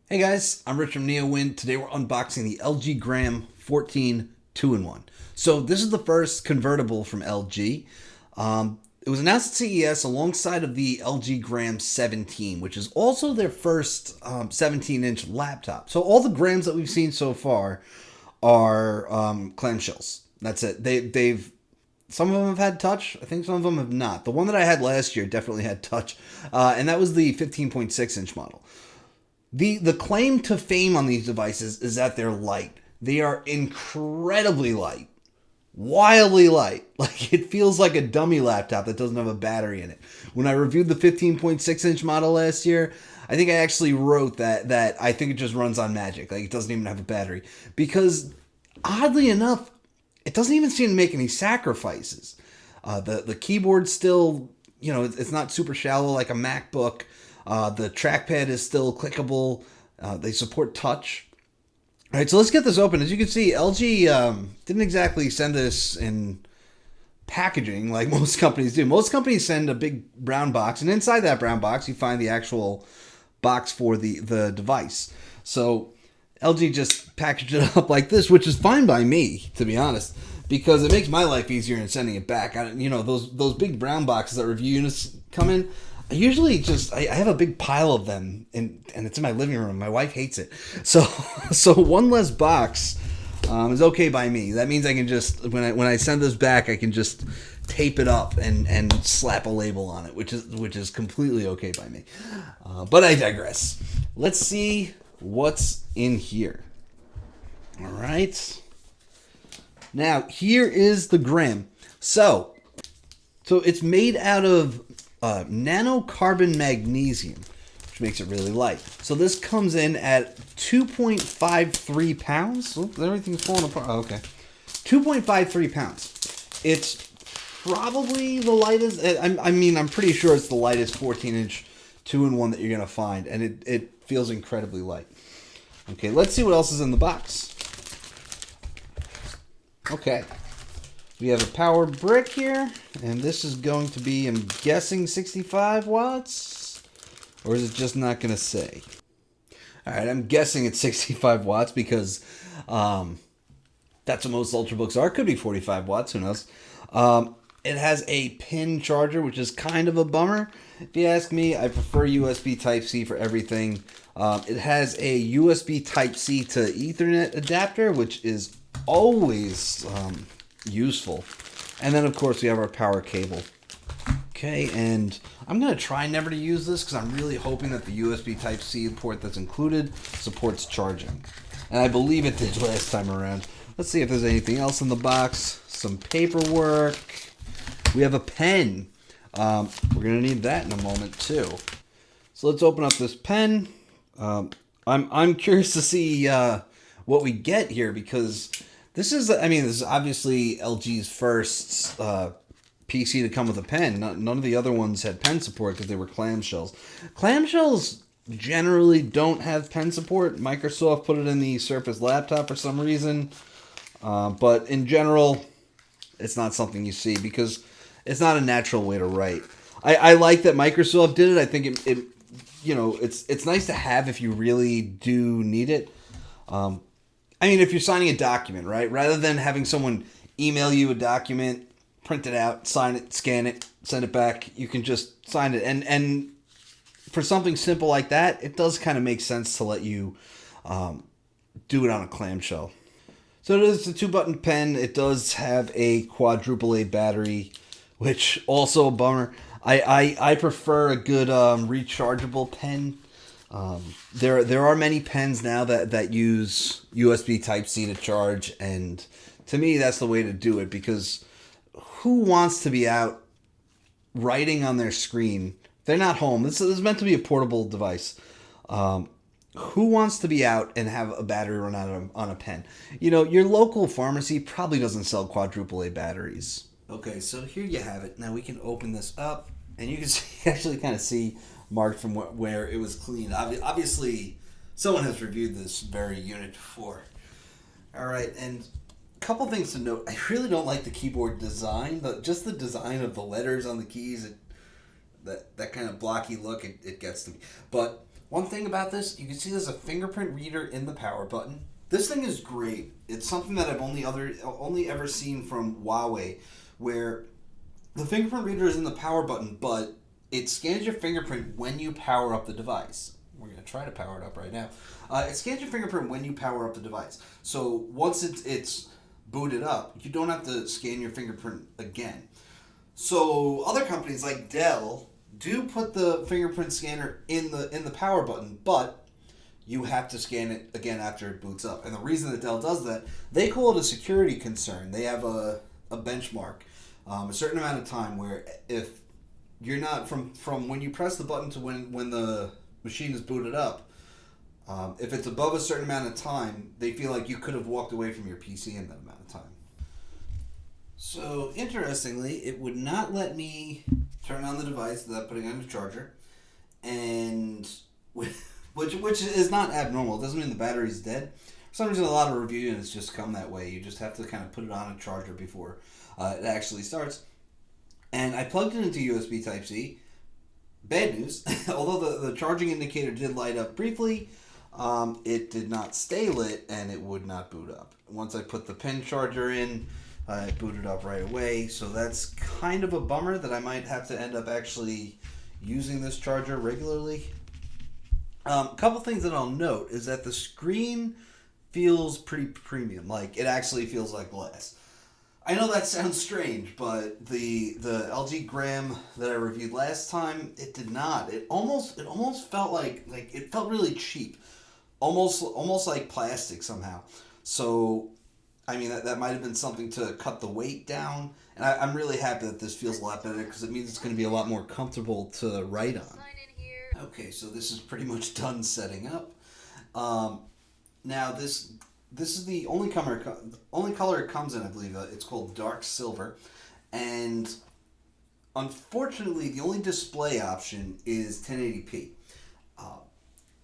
Hey guys, I'm Rich from NeoWind. Today we're unboxing the LG Gram 14 2-in-1. So this is the first convertible from LG. It was announced at CES alongside of the LG Gram 17, which is also their first 17-inch laptop. So all the Grams that we've seen so far are clamshells. That's it. They've some of them have had touch. I think some of them have not. The one that I had last year definitely had touch, and that was the 15.6-inch model. The claim to fame on these devices is that they're light. They are incredibly light, wildly light. Like it feels like a dummy laptop that doesn't have a battery in it. When I reviewed the 15.6-inch model last year, I think I actually wrote that I think it just runs on magic. Like it doesn't even have a battery because oddly enough, it doesn't even seem to make any sacrifices. The keyboard still, it's not super shallow like a MacBook. The trackpad is still clickable. They support touch. All right, so let's get this open. As you can see, LG didn't exactly send this in packaging like most companies do. Most companies send a big brown box, and inside that brown box, you find the actual box for the device. So LG just packaged it up like this, which is fine by me, to be honest, because it makes my life easier in sending it back. Those big brown boxes that review units come in, I usually I have a big pile of them, and it's in my living room. My wife hates it. So one less box is okay by me. That means I can just, when I send this back, I can just tape it up and slap a label on it, which is completely okay by me. But I digress. Let's see what's in here. All right. Now, here is the Gram. So it's made out of nanocarbon magnesium, which makes it really light. So this comes in at 2.53 pounds. Oh, everything's falling apart. Oh, okay. 2.53 pounds. It's probably the lightest. I'm pretty sure it's the lightest 14-inch 2-in-1 that you're going to find, and it feels incredibly light. Okay, let's see what else is in the box. Okay. We have a power brick here, and this is going to be, I'm guessing, 65 watts? Or is it just not going to say? Alright, I'm guessing it's 65 watts because that's what most Ultrabooks are. Could be 45 watts, who knows. It has a pin charger, which is kind of a bummer. If you ask me, I prefer USB Type-C for everything. It has a USB Type-C to Ethernet adapter, which is always useful. And then, of course, we have our power cable. Okay, and I'm going to try never to use this because I'm really hoping that the USB Type-C port that's included supports charging. And I believe it did last time around. Let's see if there's anything else in the box. Some paperwork. We have a pen. We're going to need that in a moment, too. So let's open up this pen. I'm curious to see what we get here because this is obviously LG's first PC to come with a pen. None of the other ones had pen support because they were clamshells. Clamshells generally don't have pen support. Microsoft put it in the Surface laptop for some reason. But in general, it's not something you see because it's not a natural way to write. I like that Microsoft did it. I think it's nice to have if you really do need it. If you're signing a document, right? Rather than having someone email you a document, print it out, sign it, scan it, send it back, you can just sign it. And for something simple like that, it does kind of make sense to let you do it on a clamshell. So it is a 2-button pen. It does have a quadruple A battery, which also a bummer. I prefer a good rechargeable pen. There are many pens now that use USB Type-C to charge, and to me that's the way to do it because who wants to be out writing on their screen? They're not home. This is meant to be a portable device. Who wants to be out and have a battery run out on a pen? Your local pharmacy probably doesn't sell quadruple A batteries. Okay, so here you have it. Now we can open this up, and you can actually kind of see marked from where it was cleaned. Obviously, someone has reviewed this very unit before. All right, and a couple things to note. I really don't like the keyboard design, but just the design of the letters on the keys, that kind of blocky look, it gets to me. But One thing about this, you can see there's a fingerprint reader in the power button. This thing is great. It's something that I've only ever seen from Huawei, where the fingerprint reader is in the power button, but it scans your fingerprint when you power up the device. We're going to try to power it up right now. It scans your fingerprint when you power up the device. So once it's booted up, you don't have to scan your fingerprint again. So other companies like Dell do put the fingerprint scanner in the power button, but you have to scan it again after it boots up. And the reason that Dell does that, they call it a security concern. They have a benchmark, a certain amount of time where if you're not from when you press the button to when the machine is booted up, if it's above a certain amount of time, they feel like you could have walked away from your PC in that amount of time. So interestingly, it would not let me turn on the device without putting on the charger, and which is not abnormal. It doesn't mean the battery's dead. For some reason, a lot of review units just come that way. You just have to kind of put it on a charger before it actually starts. And I plugged it into USB Type-C. Bad news, although the charging indicator did light up briefly, it did not stay lit and it would not boot up. Once I put the pen charger in, it booted up right away. So that's kind of a bummer that I might have to end up actually using this charger regularly. A couple things that I'll note is that the screen feels pretty premium. Like, it actually feels like glass. I know that sounds strange, but the LG Gram that I reviewed last time, it did not. It almost felt like it felt really cheap, almost like plastic somehow. So, I mean, that might have been something to cut the weight down. And I'm really happy that this feels a lot better because it means it's going to be a lot more comfortable to write on. Okay, so this is pretty much done setting up. Now this is the only color it comes in, I believe. It's called dark silver, and unfortunately, the only display option is 1080p.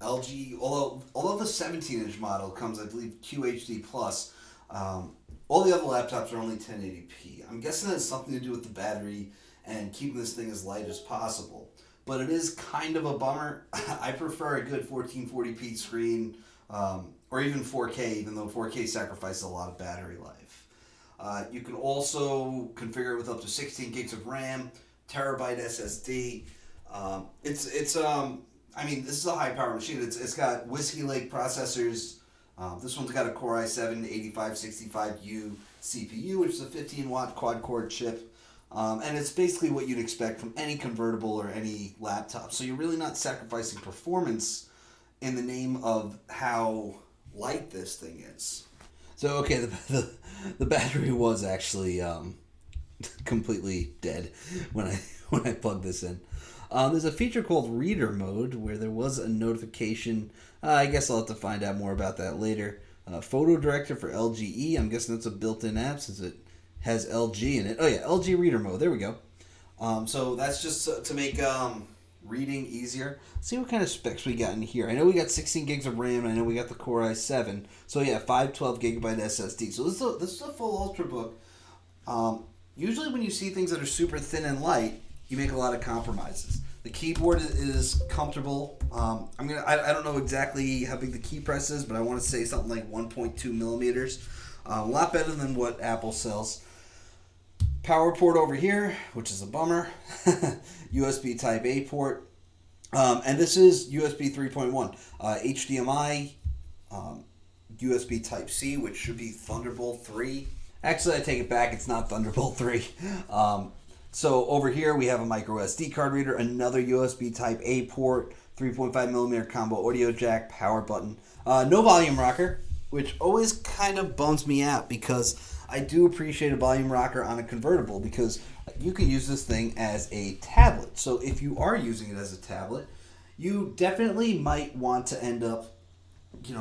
LG, although the 17-inch model comes, I believe, QHD plus. All the other laptops are only 1080p. I'm guessing that's something to do with the battery and keeping this thing as light as possible. But it is kind of a bummer. I prefer a good 1440p screen, or even 4K, even though 4K sacrifices a lot of battery life. You can also configure it with up to 16 gigs of RAM, terabyte SSD. I mean, this is a high-power machine. It's got Whiskey Lake processors. This one's got a Core i7-8565U CPU, which is a 15-watt quad-core chip. And it's basically what you'd expect from any convertible or any laptop. So you're really not sacrificing performance in the name of how light this thing is. So, okay, the battery was actually completely dead when I plugged this in. There's a feature called Reader Mode where there was a notification. I guess I'll have to find out more about that later. Photo Director for LGE. I'm guessing that's a built-in app since it has LG in it. Oh yeah, LG Reader Mode. There we go. So that's just to make reading easier. Let's see what kind of specs we got in here. I know we got 16 gigs of RAM. I know we got the Core i7. So yeah, 512 gigabyte SSD. So this is a full Ultrabook. Usually when you see things that are super thin and light, you make a lot of compromises. The keyboard is comfortable. I don't know exactly how big the key press is, but I want to say something like 1.2 millimeters. A lot better than what Apple sells. Power port over here, which is a bummer. USB Type A port. And this is USB 3.1. HDMI, USB Type C, which should be Thunderbolt 3. Actually, I take it back. It's not Thunderbolt 3. So over here, we have a micro SD card reader, another USB Type A port, 3.5 millimeter combo audio jack, power button. No volume rocker, which always kind of bums me out because I do appreciate a volume rocker on a convertible because you can use this thing as a tablet. So if you are using it as a tablet, you definitely might want to end up,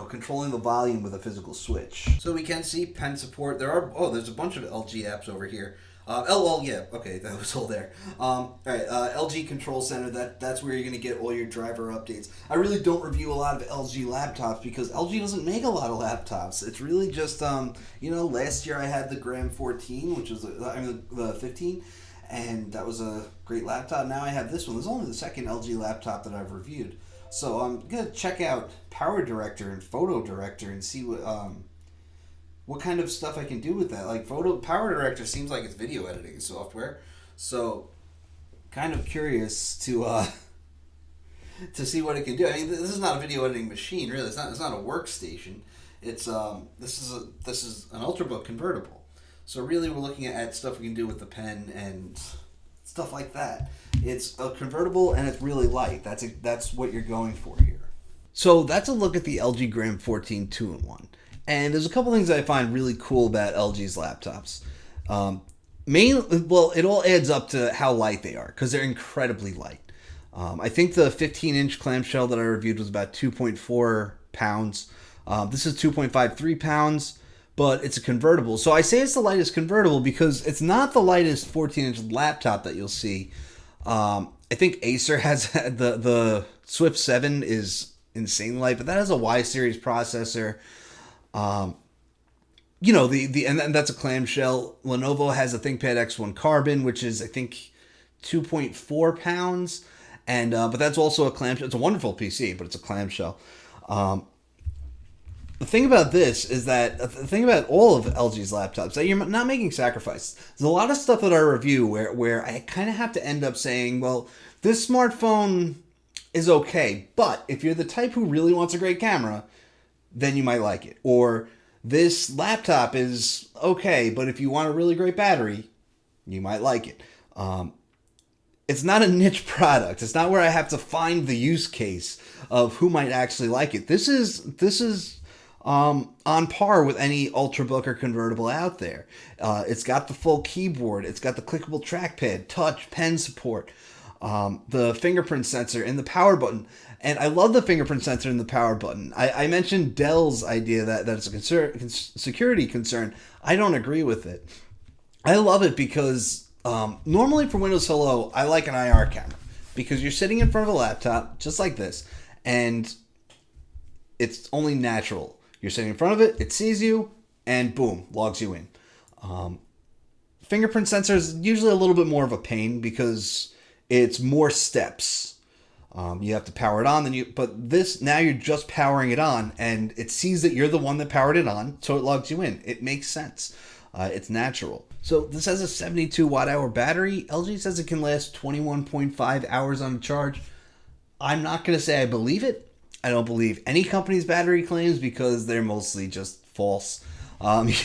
controlling the volume with a physical switch. So we can see pen support. There's a bunch of LG apps over here. Okay, that was all there. All right, LG Control Center, that's where you're going to get all your driver updates. I really don't review a lot of LG laptops because LG doesn't make a lot of laptops. It's really just, last year I had the Gram 14, which was, the 15, and that was a great laptop. Now I have this one. This is only the second LG laptop that I've reviewed. So I'm gonna check out Power Director and Photo Director and see what kind of stuff I can do with that. Like Power Director seems like it's video editing software, so kind of curious to see what it can do. I mean, this is not a video editing machine, really. It's not a workstation. It's this is an Ultrabook convertible. So really, we're looking at stuff we can do with the pen and stuff like that. It's a convertible and it's really light. That's what you're going for here. So that's a look at the LG Gram 14 2-in-1. And there's a couple things I find really cool about LG's laptops. It all adds up to how light they are because they're incredibly light. I think the 15-inch clamshell that I reviewed was about 2.4 pounds. This is 2.53 pounds, but it's a convertible. So I say it's the lightest convertible because it's not the lightest 14-inch laptop that you'll see. I think Acer has the Swift 7 is insanely light, but that has a Y series processor. And that's a clamshell. Lenovo has a ThinkPad X1 Carbon, which is I think 2.4 pounds. And but that's also a clamshell. It's a wonderful PC, but it's a clamshell. The thing about this is that the thing about all of LG's laptops that you're not making sacrifices. There's a lot of stuff that I review where I kind of have to end up saying, well, this smartphone is okay, but if you're the type who really wants a great camera, then you might like it. Or this laptop is okay, but if you want a really great battery, you might like it. It's not a niche product. It's not where I have to find the use case of who might actually like it. This is on par with any Ultrabook or convertible out there. It's got the full keyboard. It's got the clickable trackpad, touch, pen support, the fingerprint sensor, and the power button. And I love the fingerprint sensor and the power button. I mentioned Dell's idea that it's a security concern. I don't agree with it. I love it because normally for Windows Hello, I like an IR camera because you're sitting in front of a laptop just like this, and it's only natural. You're sitting in front of it, it sees you, and boom, logs you in. Fingerprint sensor is usually a little bit more of a pain because it's more steps. You have to power it on, but this, now you're just powering it on, and it sees that you're the one that powered it on, so it logs you in. It makes sense. It's natural. So this has a 72 watt-hour battery. LG says it can last 21.5 hours on a charge. I'm not going to say I believe it. I don't believe any company's battery claims because they're mostly just false.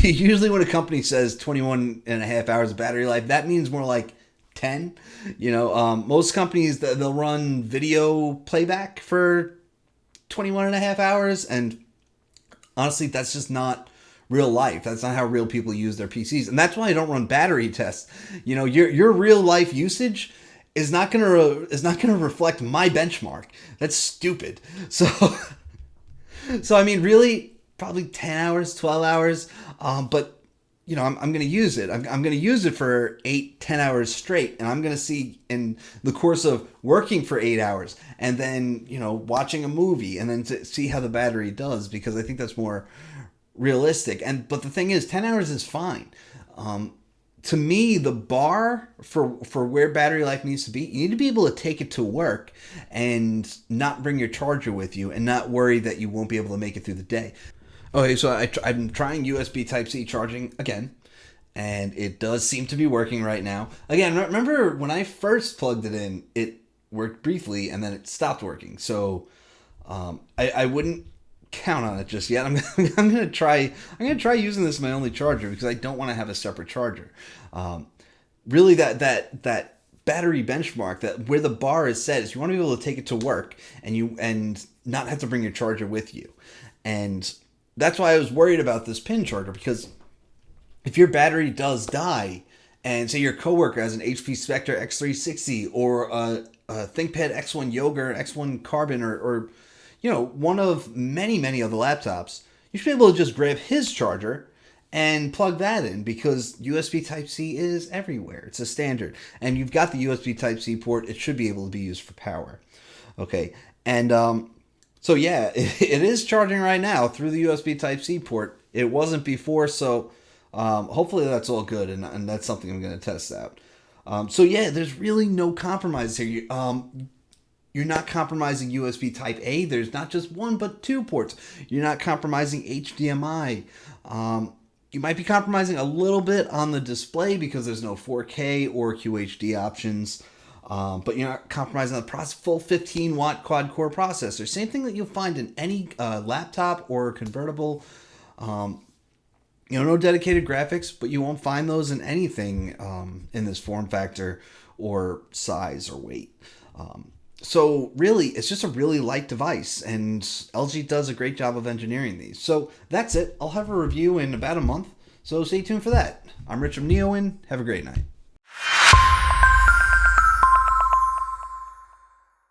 Usually when a company says 21 and a half hours of battery life, that means more like 10. Most companies, they'll run video playback for 21 and a half hours, and honestly, that's just not real life. That's not how real people use their PCs, and that's why I don't run battery tests. Your real life usage is not gonna reflect my benchmark. That's stupid. So I mean, really, probably 10 hours, 12 hours. But I'm going to use it. I'm going to use it for 8-10 hours straight, and I'm going to see in the course of working for 8 hours, and then watching a movie, and then to see how the battery does, because I think that's more realistic. But the thing is, 10 hours is fine. To me, the bar for where battery life needs to be, you need to be able to take it to work and not bring your charger with you and not worry that you won't be able to make it through the day. Okay, so I'm trying USB Type-C charging again, and it does seem to be working right now. Again, remember when I first plugged it in, it worked briefly, and then it stopped working. So I wouldn't count on it just yet. I'm gonna try using this as my only charger because I don't want to have a separate charger. Really, that battery benchmark, that where the bar is set, is you want to be able to take it to work and not have to bring your charger with you. And that's why I was worried about this pin charger, because if your battery does die, and say your coworker has an HP Spectre X360 or a ThinkPad X1 Yoga or X1 Carbon or one of many other laptops, you should be able to just grab his charger and plug that in, because USB Type-C is everywhere. It's a standard. And you've got the USB Type-C port. It should be able to be used for power. Okay. And so yeah, it is charging right now through the USB Type-C port. It wasn't before, so hopefully that's all good, and that's something I'm going to test out. So yeah, there's really no compromise here. You're not compromising USB Type A. There's not just one, but two ports. You're not compromising HDMI. You might be compromising a little bit on the display because there's no 4K or QHD options. But you're not compromising on the full 15-watt quad-core processor. Same thing that you'll find in any laptop or convertible. No dedicated graphics, but you won't find those in anything in this form factor or size or weight. So really, it's just a really light device, and LG does a great job of engineering these. So that's it. I'll have a review in about a month, so stay tuned for that. I'm Rich from NeoWin. Have a great night.